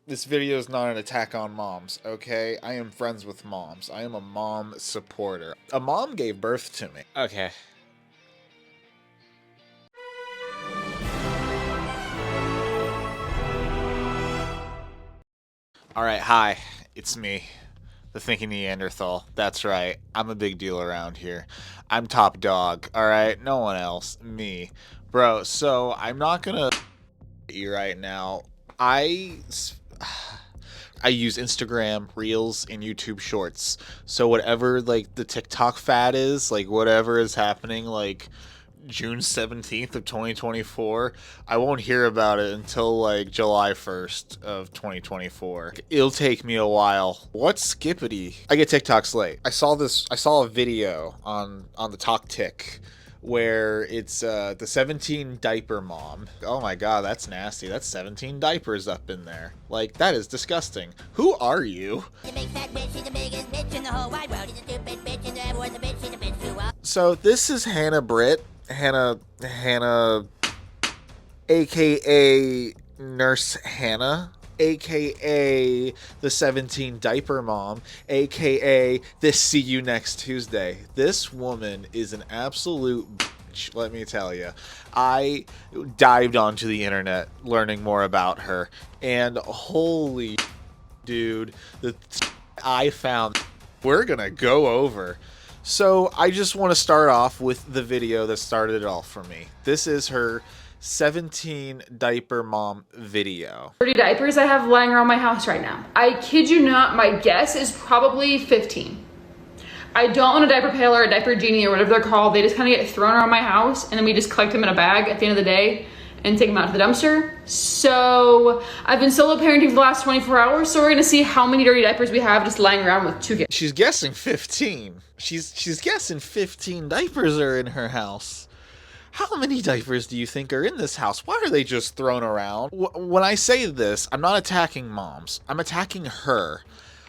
This video is not an attack on moms, okay? I am friends with moms. I am a mom supporter. A mom gave birth to me. Okay. Alright, hi. It's me. The thinking Neanderthal. That's right. I'm a big deal around here. I'm top dog, alright? No one else. Me. Bro, so I'm not gonna you right now. I use Instagram Reels and YouTube Shorts. So whatever like the TikTok fad is, like whatever is happening like June 17th of 2024, I won't hear about it until like July 1st of 2024. It'll take me a while. What's skippity? I get TikToks late. I saw a video on the TIK where it's the 17 diaper mom. Oh my god, that's nasty. That's 17 diapers up in there. Like, that is disgusting. Who are you? So this is Hannah, aka Nurse Hannah, aka the 17 diaper mom, aka this see you next Tuesday. This woman is an absolute bitch, let me tell you. I dived onto the internet learning more about her, and holy dude, the I found we're gonna go over. So I just want to start off with the video that started it all for me. This is her 17 diaper mom video. 30 diapers I have lying around my house right now. I kid you not, my guess is probably 15. I don't own a diaper pail or a diaper genie or whatever they're called. They just kind of get thrown around my house and then we just collect them in a bag at the end of the day and take them out to the dumpster. So I've been solo parenting for the last 24 hours. So we're gonna see how many dirty diapers we have just lying around with 2 kids. She's guessing 15. She's guessing 15 diapers are in her house. How many diapers do you think are in this house? Why are they just thrown around? When I say this, I'm not attacking moms. I'm attacking her.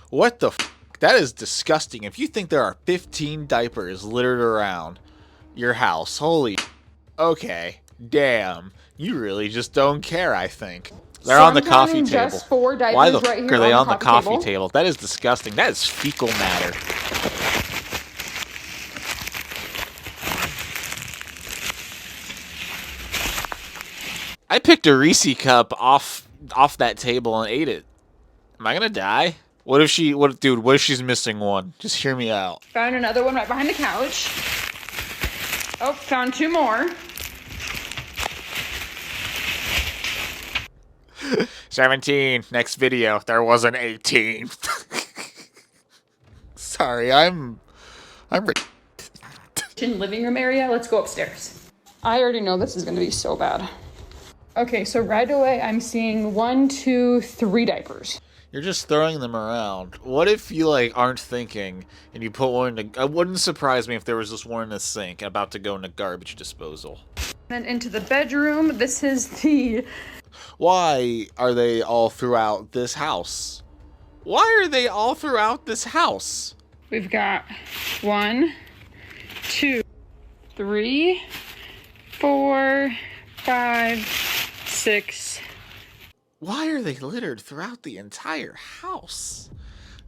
What the f***? That is disgusting. If you think there are 15 diapers littered around your house, holy okay, damn. You really just don't care, I think. They're on the coffee table. Just 4 diapers. Why the right f*** here are they on the coffee table? table? That is disgusting. That is fecal matter. I picked a Reese cup off that table and ate it. Am I gonna die? What if she's missing one? Just hear me out. Found another one right behind the couch. Oh, found 2 more. 17. Next video. There was an 18. Sorry, I'm In living room area, let's go upstairs. I already know this is gonna be so bad. Okay, so right away I'm seeing 1, 2, 3 diapers. You're just throwing them around. What if you like aren't thinking and you put one in the... It wouldn't surprise me if there was just one in the sink about to go in the garbage disposal. Then into the bedroom, this is the... Why are they all throughout this house? Why are they all throughout this house? We've got 1, 2, 3, 4, 5, 6. Why are they littered throughout the entire house?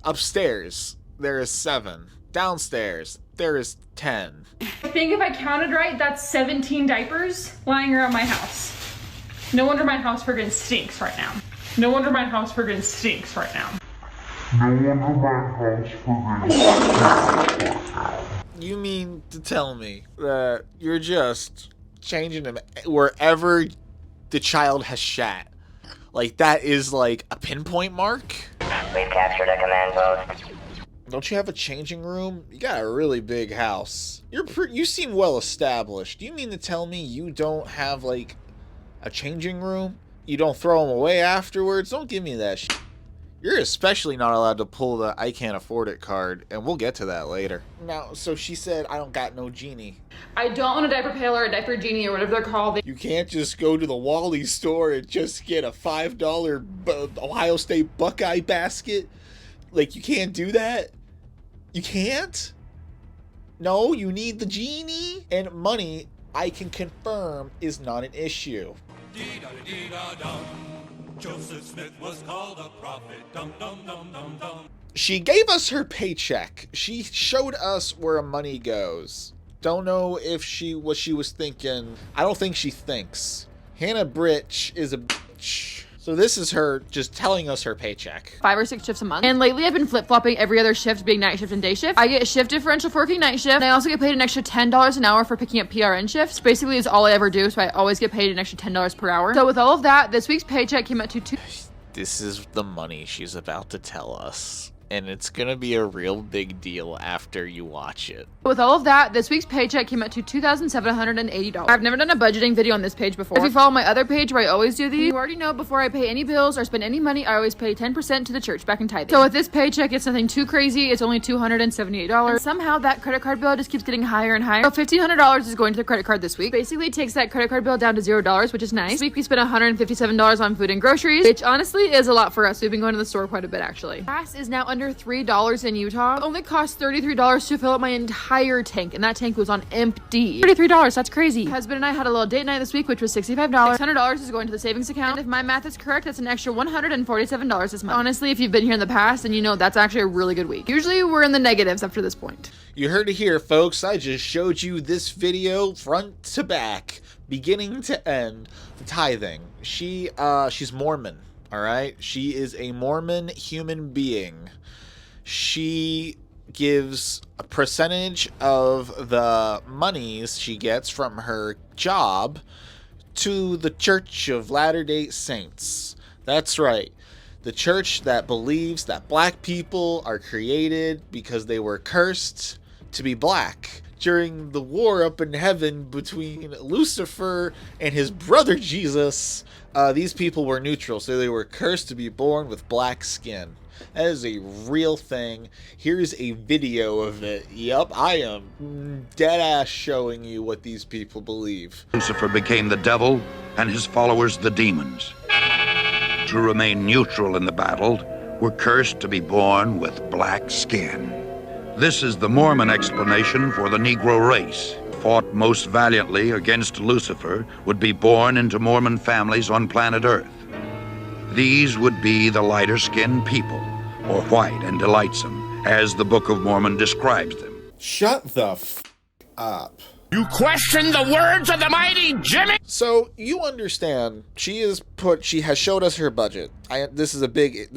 Upstairs, there is 7. Downstairs, there is 10. I think if I counted right, that's 17 diapers lying around my house. No wonder my house friggin' stinks right now. No wonder my house friggin' stinks right now. You mean to tell me that you're just changing them wherever the child has shat? Like, that is like a pinpoint mark? We've captured a command post. Don't you have a changing room? You got a really big house. You seem well established. Do you mean to tell me you don't have like a changing room? You don't throw them away afterwards? Don't give me that shit. You're especially not allowed to pull the I can't afford it card, and we'll get to that later. Now, so she said, I don't got no genie. I don't own a diaper pail or a diaper genie or whatever they're called. You can't just go to the Wally store and just get a $5 Ohio State Buckeye basket? Like, you can't do that? You can't? No, you need the genie? And money, I can confirm, is not an issue. Joseph Smith was called a prophet. Dum dum dum dum dum. She gave us her paycheck. She showed us where money goes. Don't know if what she was thinking. I don't think she thinks. Hannah Britch is a bitch. So this is her just telling us her paycheck. 5 or 6 shifts a month. And lately I've been flip-flopping every other shift being night shift and day shift. I get shift differential for working night shift. And I also get paid an extra $10 an hour for picking up PRN shifts. Basically is all I ever do. So I always get paid an extra $10 per hour. So with all of that, this week's paycheck came out to This is the money she's about to tell us. And it's gonna be a real big deal after you watch it. With all of that, this week's paycheck came out to $2,780. I've never done a budgeting video on this page before. If you follow my other page where I always do these, you already know before I pay any bills or spend any money, I always pay 10% to the church back in tithing. So with this paycheck, it's nothing too crazy. It's only $278. And somehow that credit card bill just keeps getting higher and higher. So $1,500 is going to the credit card this week. Basically it takes that credit card bill down to $0, which is nice. This week we spent $157 on food and groceries, which honestly is a lot for us. We've been going to the store quite a bit actually. Gas is now under $3 in Utah. It only cost $33 to fill up my entire tank, and that tank was on empty. $33, that's crazy. My husband and I had a little date night this week, which was $65. $600 is going to the savings account. And if my math is correct, that's an extra $147 this month. Honestly, if you've been here in the past, then you know that's actually a really good week. Usually we're in the negatives up to this point. You heard it here, folks. I just showed you this video front to back, beginning to end, tithing. She's Mormon, all right? She is a Mormon human being. She gives a percentage of the monies she gets from her job to the Church of Latter-day Saints. That's right. The church that believes that black people are created because they were cursed to be black. During the war up in heaven between Lucifer and his brother Jesus, these people were neutral, so they were cursed to be born with black skin. That is a real thing. Here's a video of it. Yup, I am dead ass showing you what these people believe. Lucifer became the devil and his followers the demons. To remain neutral in the battle, were cursed to be born with black skin. This is the Mormon explanation for the Negro race. Fought most valiantly against Lucifer would be born into Mormon families on planet Earth. These would be the lighter-skinned people, or white and delightsome, as the Book of Mormon describes them. Shut the f up. You question the words of the mighty Jimmy? So you understand, she has showed us her budget. This is a big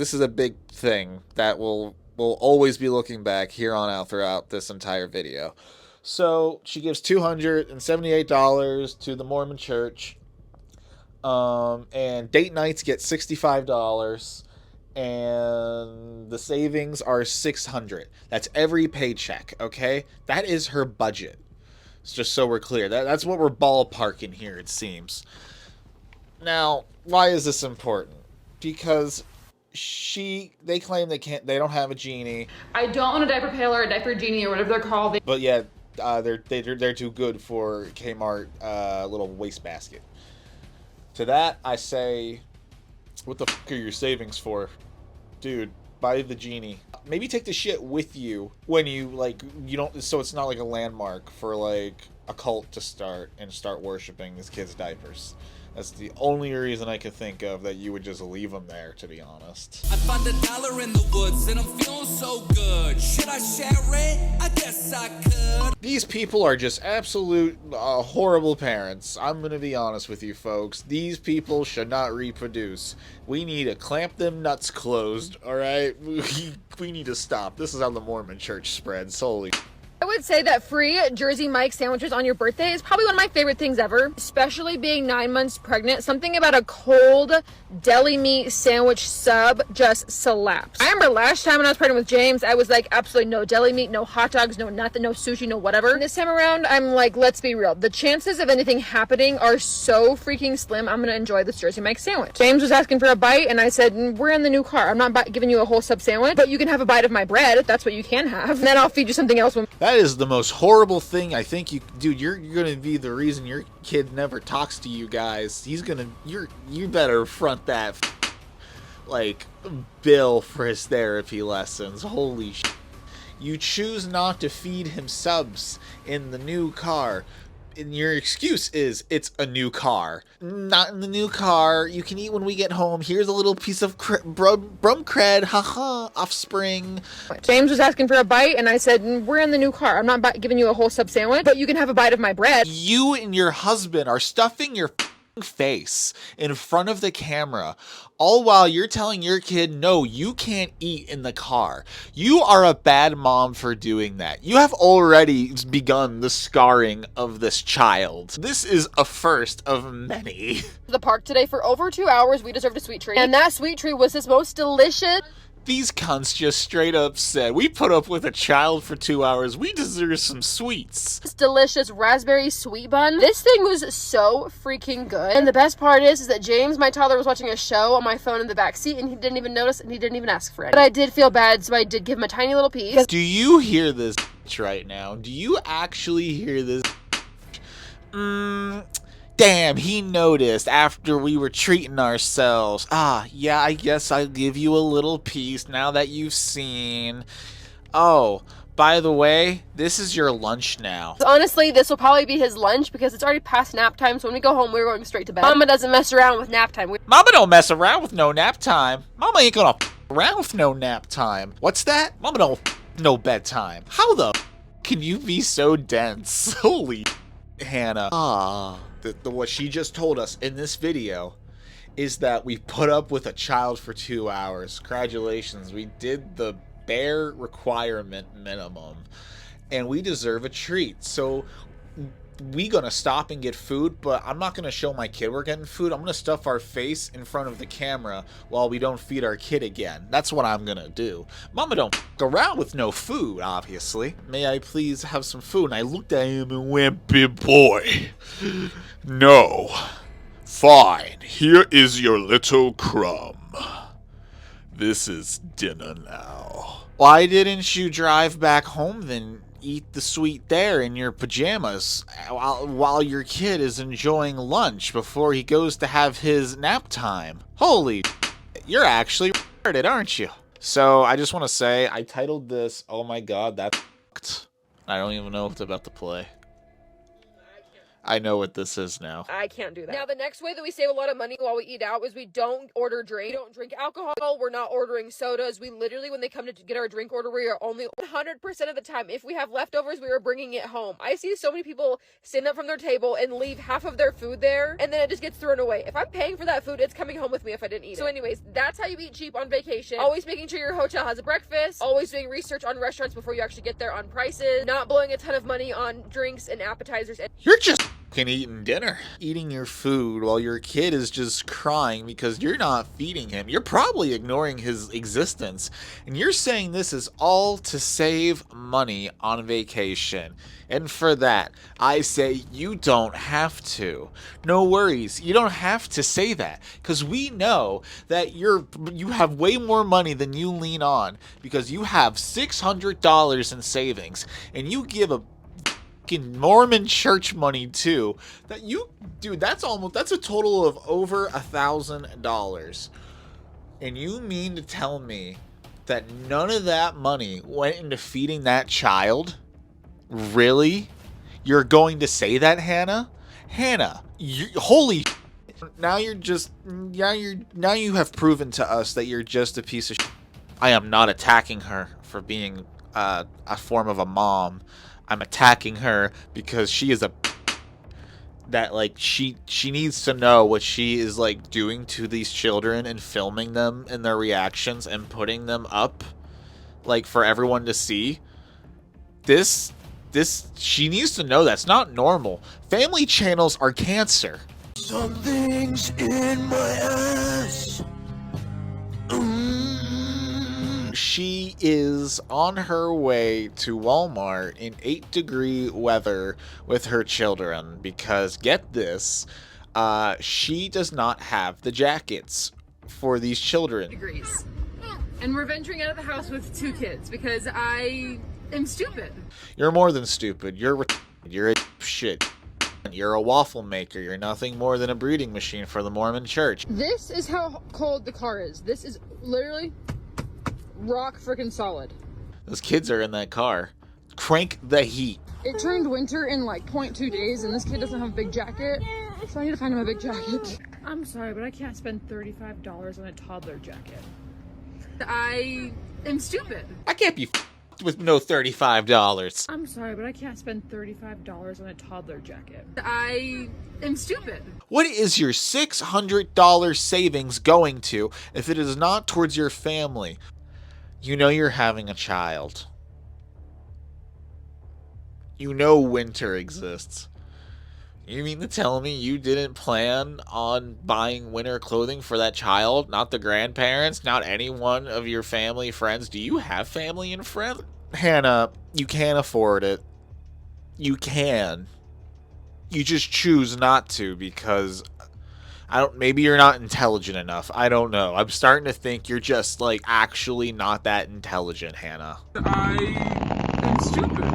thing that we'll always be looking back here on out throughout this entire video. So she gives $278 to the Mormon Church. And date nights get $65, and the savings are $600. That's every paycheck, okay? That is her budget. It's just so we're clear. That's what we're ballparking here, it seems. Now, why is this important? Because they claim they don't have a genie. I don't want a diaper pail or a diaper genie or whatever they're called. But yeah, they're too good for Kmart little wastebasket. To that, I say, what the f*** are your savings for? Dude, buy the genie. Maybe take the shit with you when you don't, so it's not like a landmark for like a cult to start worshiping these kids' diapers. That's the only reason I could think of that you would just leave them there, to be honest. I found $1 in the woods and I'm feeling so good. Should I share it? I guess I could. These people are just absolute horrible parents. I'm going to be honest with you folks. These people should not reproduce. We need to clamp them nuts closed, alright? We need to stop. This is how the Mormon church spreads. Holy I would say that free Jersey Mike sandwiches on your birthday is probably one of my favorite things ever, especially being 9 months pregnant. Something about a cold deli meat sandwich sub just slaps. I remember last time when I was pregnant with James, I was like, absolutely no deli meat, no hot dogs, no nothing, no sushi, no whatever. And this time around, I'm like, let's be real. The chances of anything happening are so freaking slim. I'm gonna enjoy this Jersey Mike sandwich. James was asking for a bite, and I said, we're in the new car. I'm not giving you a whole sub sandwich, but you can have a bite of my bread. That's what you can have. And then I'll feed you something else when That is the most horrible thing. I think dude, you're gonna be the reason your kid never talks to you guys. You better front that like bill for his therapy lessons. Holy shit. You choose not to feed him subs in the new car. And your excuse is it's a new car. Not in the new car. You can eat when we get home. Here's a little piece of brum cred. Haha. Offspring. James was asking for a bite, and I said, we're in the new car. I'm not giving you a whole sub sandwich, but you can have a bite of my bread. You and your husband are stuffing your face in front of the camera, all while you're telling your kid, no, you can't eat in the car. You are a bad mom for doing that. You have already begun the scarring of this child. This is a first of many. The park today for over 2 hours. We deserved a sweet treat, and that sweet treat was this most delicious. These cunts just straight up said, we put up with a child for 2 hours. We deserve some sweets. This delicious raspberry sweet bun. This thing was so freaking good. And the best part is that James, my toddler, was watching a show on my phone in the back seat, and he didn't even notice, and he didn't even ask for it. But I did feel bad, so I did give him a tiny little piece. Do you hear this right now? Do you actually hear this? Damn, he noticed after we were treating ourselves. Yeah, I guess I'll give you a little piece now that you've seen. Oh, by the way, this is your lunch now. Honestly, this will probably be his lunch because it's already past nap time, so when we go home, we're going straight to bed. Mama doesn't mess around with nap time. Mama don't mess around with no nap time. Mama ain't gonna around with no nap time. What's that? Mama don't no bedtime. How the can you be so dense? Holy Hannah. What she just told us in this video is that we put up with a child for 2 hours. Congratulations, we did the bare requirement minimum, and we deserve a treat. So we gonna stop and get food, but I'm not gonna show my kid we're getting food. I'm gonna stuff our face in front of the camera while we don't feed our kid again. That's what I'm gonna do. Mama don't f around with no food, obviously. May I please have some food? And I looked at him and went, big boy, no. Fine, here is your little crumb. This is dinner now. Why didn't you drive back home then? Eat the sweet there in your pajamas while your kid is enjoying lunch before he goes to have his nap time. Holy, you're actually retarded, aren't you? So I just want to say, I titled this, oh my god, that's f***ed. I don't even know what's about to play. I know what this is now. I can't do that. Now, the next way that we save a lot of money while we eat out is we don't order drink. We don't drink alcohol. We're not ordering sodas. We literally, when they come to get our drink order, we are only 100% of the time. If we have leftovers, we are bringing it home. I see so many people stand up from their table and leave half of their food there, and then it just gets thrown away. If I'm paying for that food, it's coming home with me if I didn't eat it. So anyways, that's how you eat cheap on vacation. Always making sure your hotel has a breakfast. Always doing research on restaurants before you actually get there on prices. Not blowing a ton of money on drinks and appetizers. You're just eating dinner, eating your food while your kid is just crying because you're not feeding him. You're probably ignoring his existence, and you're saying this is all to save money on vacation. And for that, I say you don't have to. No worries, you don't have to say that, because we know that you have way more money than you lean on, because you have $600 in savings, and you give a Mormon church money too. That's a total of over $1,000. And you mean to tell me that none of that money went into feeding that child? Really? You're going to say that, Hannah? Hannah, holy now you have proven to us that you're just a piece of shit. I am not attacking her for being a form of a mom. I'm attacking her because she is she needs to know what she is like doing to these children and filming them and their reactions and putting them up like for everyone to see. She needs to know that's not normal. Family channels are cancer. Something's in my ass. She is on her way to Walmart in 8-degree weather with her children because, get this, she does not have the jackets for these children. Degrees. And we're venturing out of the house with 2 kids because I am stupid. You're more than stupid. You're a shit. You're a waffle maker. You're nothing more than a breeding machine for the Mormon church. This is how cold the car is. This is literally rock freaking solid. Those kids are in that car. Crank the heat. It turned winter in like 0.2 days and this kid doesn't have a big jacket. So I need to find him a big jacket. I'm sorry, but I can't spend $35 on a toddler jacket. I am stupid. I can't be with no $35. I'm sorry, but I can't spend $35 on a toddler jacket. I am stupid. What is your $600 savings going to if it is not towards your family? You know you're having a child. You know winter exists. You mean to tell me you didn't plan on buying winter clothing for that child? Not the grandparents? Not any one of your family, friends? Do you have family and friends? Hannah, you can't afford it. You can. You just choose not to because maybe you're not intelligent enough. I don't know. I'm starting to think you're just like actually not that intelligent, Hannah. I am stupid.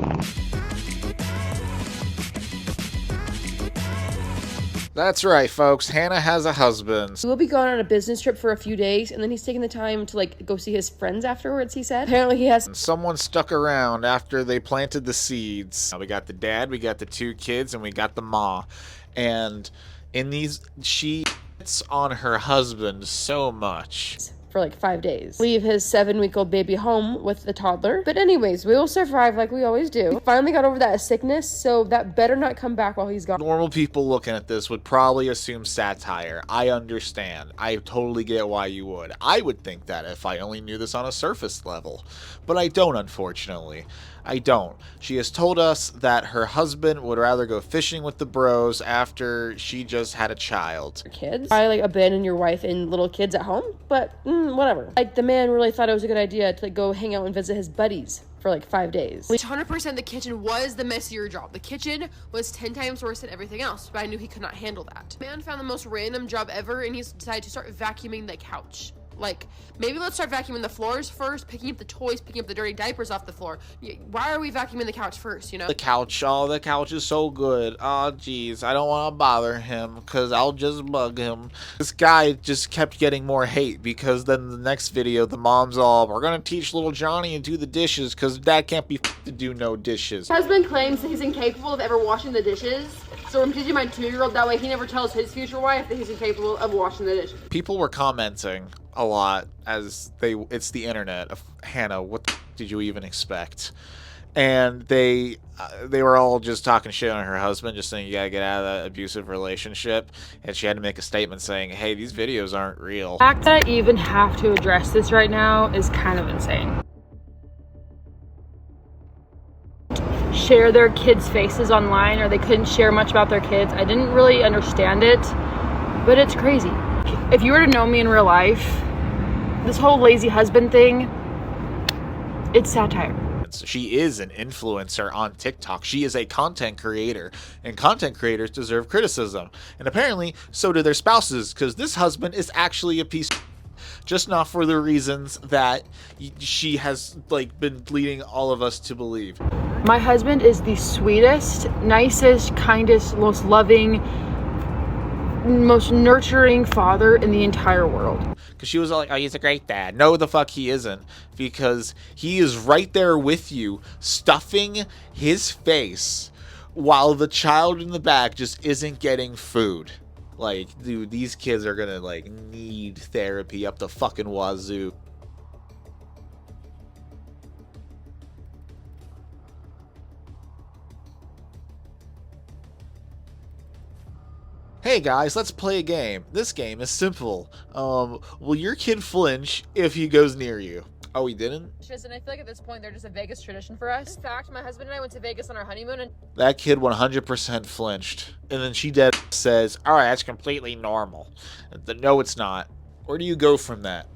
That's right, folks. Hannah has a husband. We'll be going on a business trip for a few days, and then he's taking the time to like go see his friends afterwards, he said. Apparently he has Someone stuck around after they planted the seeds. Now we got the dad, we got the 2 kids, and we got the ma. And in these, she hits on her husband so much. for like 5 days. Leave his 7-week-old baby home with the toddler. But anyways, we will survive like we always do. We finally got over that sickness, so that better not come back while he's gone. Normal people looking at this would probably assume satire. I understand. I totally get why you would. I would think that if I only knew this on a surface level. But I don't, unfortunately. I don't. She has told us that her husband would rather go fishing with the bros after she just had a child. Kids? I like abandon your wife and little kids at home, but whatever. Like the man really thought it was a good idea to like, go hang out and visit his buddies for like 5 days. 100% the kitchen was the messier job. The kitchen was 10 times worse than everything else, but I knew he could not handle that. Man found the most random job ever and he's decided to start vacuuming the couch. Like, maybe let's start vacuuming the floors first, picking up the toys, picking up the dirty diapers off the floor. Why are we vacuuming the couch first, you know? The couch is so good. Oh, jeez, I don't want to bother him because I'll just bug him. This guy just kept getting more hate because then the next video, the mom's all, we're going to teach little Johnny to do the dishes because dad can't be to do no dishes. Husband claims that he's incapable of ever washing the dishes. So I'm teaching my 2-year-old that way he never tells his future wife that he's incapable of washing the dishes. People were commenting a lot as it's the internet of Hannah, what the did you even expect? And they were all just talking shit on her husband, just saying you gotta get out of that abusive relationship, and she had to make a statement saying, hey, these videos aren't real. The fact that I even have to address this right now is kind of insane. Share their kids' faces online, or they couldn't share much about their kids. I didn't really understand it, but it's crazy. If you were to know me in real life, this whole lazy husband thing, it's satire. She is an influencer on TikTok. She is a content creator, and content creators deserve criticism. And apparently, so do their spouses, because this husband is actually a piece of just not for the reasons that she has like been leading all of us to believe. My husband is the sweetest, nicest, kindest, most loving, most nurturing father in the entire world. Because she was like, oh, he's a great dad. No, the fuck he isn't. Because he is right there with you, stuffing his face while the child in the back just isn't getting food. Like, dude, these kids are gonna, like, need therapy up the fucking wazoo. Hey guys, let's play a game. This game is simple. Will your kid flinch if he goes near you? Oh, he didn't? And I feel like at this point they're just a Vegas tradition for us. In fact, my husband and I went to Vegas on our honeymoon and that kid 100% flinched. And then she dead says, alright, that's completely normal. No, it's not. Where do you go from that?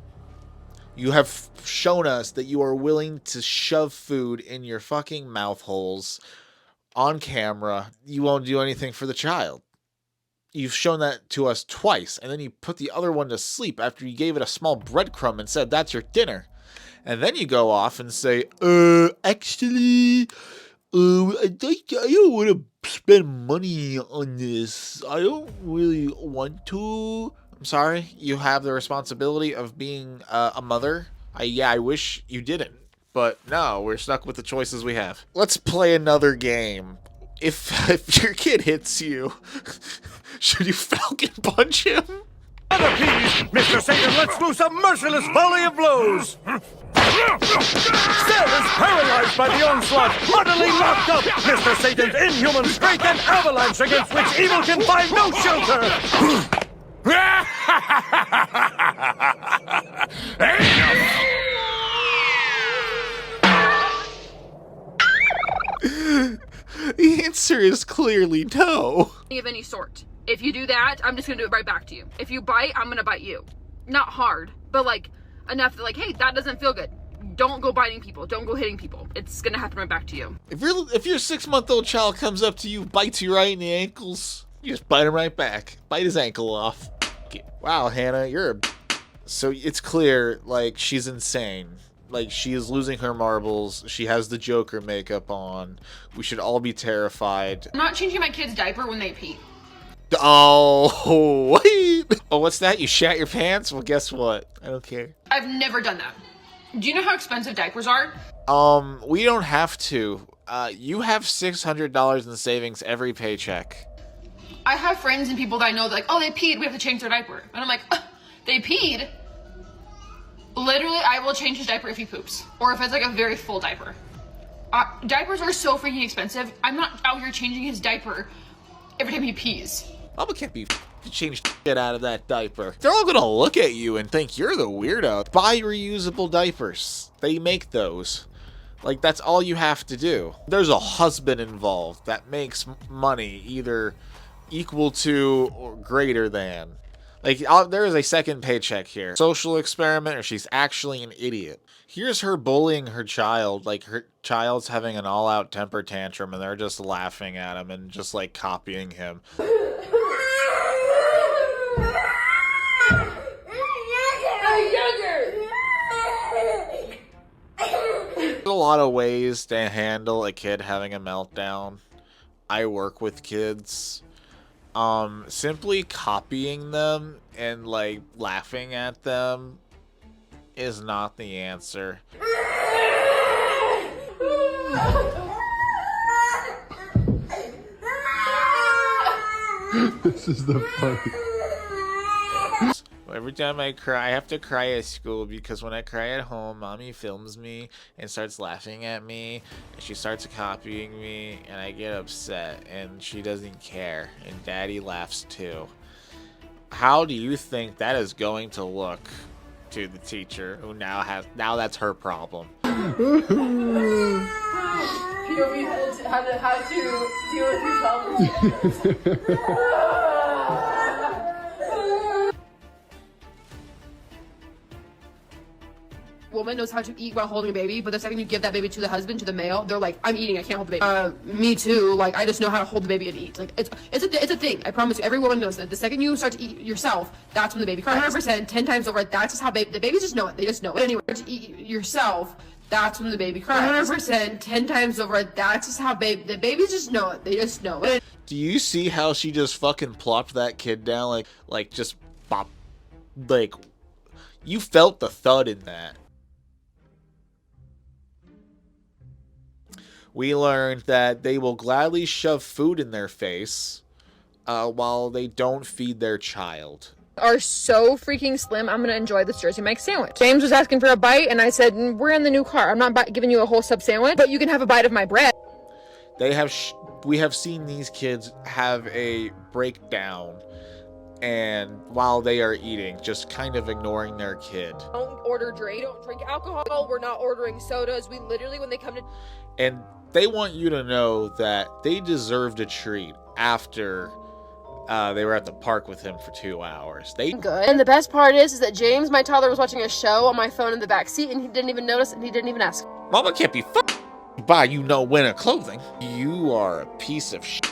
You have shown us that you are willing to shove food in your fucking mouth holes on camera. You won't do anything for the child. You've shown that to us twice, and then you put the other one to sleep after you gave it a small breadcrumb and said, that's your dinner. And then you go off and say, actually, I don't want to spend money on this. I don't really want to. I'm sorry, you have the responsibility of being a mother. I wish you didn't. But no, we're stuck with the choices we have. Let's play another game. If your kid hits you, should you falcon punch him? Other peas, Mr. Satan lets loose a merciless volley of blows. Cell is paralyzed by the onslaught, utterly locked up. Mr. Satan's inhuman strength and avalanche against which evil can find no shelter. The answer is clearly no. Of any sort. If you do that, I'm just gonna do it right back to you. If you bite, I'm gonna bite you. Not hard, but like enough that like, hey, that doesn't feel good. Don't go biting people. Don't go hitting people. It's gonna happen right back to you. If your 6-month-old child comes up to you, bites you right in the ankles, you just bite him right back. Bite his ankle off. Wow, Hannah, you're a... So it's clear, like, she's insane. Like, she is losing her marbles. She has the Joker makeup on. We should all be terrified. I'm not changing my kid's diaper when they pee. Oh, wait. Oh, what's that? You shat your pants? Well, guess what? I don't care. I've never done that. Do you know how expensive diapers are? We don't have to. You have $600 in savings every paycheck. I have friends and people that I know that like, oh, they peed, we have to change their diaper. And I'm like, they peed? Literally, I will change his diaper if he poops. Or if it's like a very full diaper. Diapers are so freaking expensive. I'm not out here changing his diaper every time he pees. Mama can't be change shit out of that diaper. They're all gonna look at you and think you're the weirdo. Buy reusable diapers. They make those. Like, that's all you have to do. There's a husband involved that makes money either equal to or greater than. Like, there is a second paycheck here. Social experiment, or she's actually an idiot. Here's her bullying her child. Like, her child's having an all-out temper tantrum, and they're just laughing at him and just, like, copying him. There's a lot of ways to handle a kid having a meltdown. I work with kids. Simply copying them and, like, laughing at them is not the answer. This is the funny. Every time I cry, I have to cry at school because when I cry at home, mommy films me and starts laughing at me, and she starts copying me, and I get upset, and she doesn't care, and daddy laughs too. How do you think that is going to look to the teacher who now that's her problem? How to deal with your problems. Woman knows how to eat while holding a baby, but the second you give that baby to the husband, to the male, they're like, I'm eating, I can't hold the baby. Me too. Like, I just know how to hold the baby and eat. Like, it's a thing. I promise you, every woman knows that. The second you start to eat yourself, that's when the baby cries. 100%, 10 times over, that's just how the babies just know it. They just know it. Anyway, to eat yourself, that's when the baby cries. 100%, 10 times over, that's just how the babies just know it. They just know it. Do you see how she just fucking plopped that kid down? Like just pop. Like, you felt the thud in that. We learned that they will gladly shove food in their face while they don't feed their child. Are so freaking slim, I'm gonna enjoy this Jersey Mike sandwich. James was asking for a bite, and I said, we're in the new car. I'm not giving you a whole sub sandwich, but you can have a bite of my bread. We have seen these kids have a breakdown, and while they are eating, just kind of ignoring their kid. Don't order drink. Don't drink alcohol. We're not ordering sodas. We literally, when they come to... And they want you to know that they deserved a treat after they were at the park with him for 2 hours. Good. And the best part is that James, my toddler, was watching a show on my phone in the back seat, and he didn't even notice, and he didn't even ask. Mama can't be buy you no winter clothing. You are a piece of shit.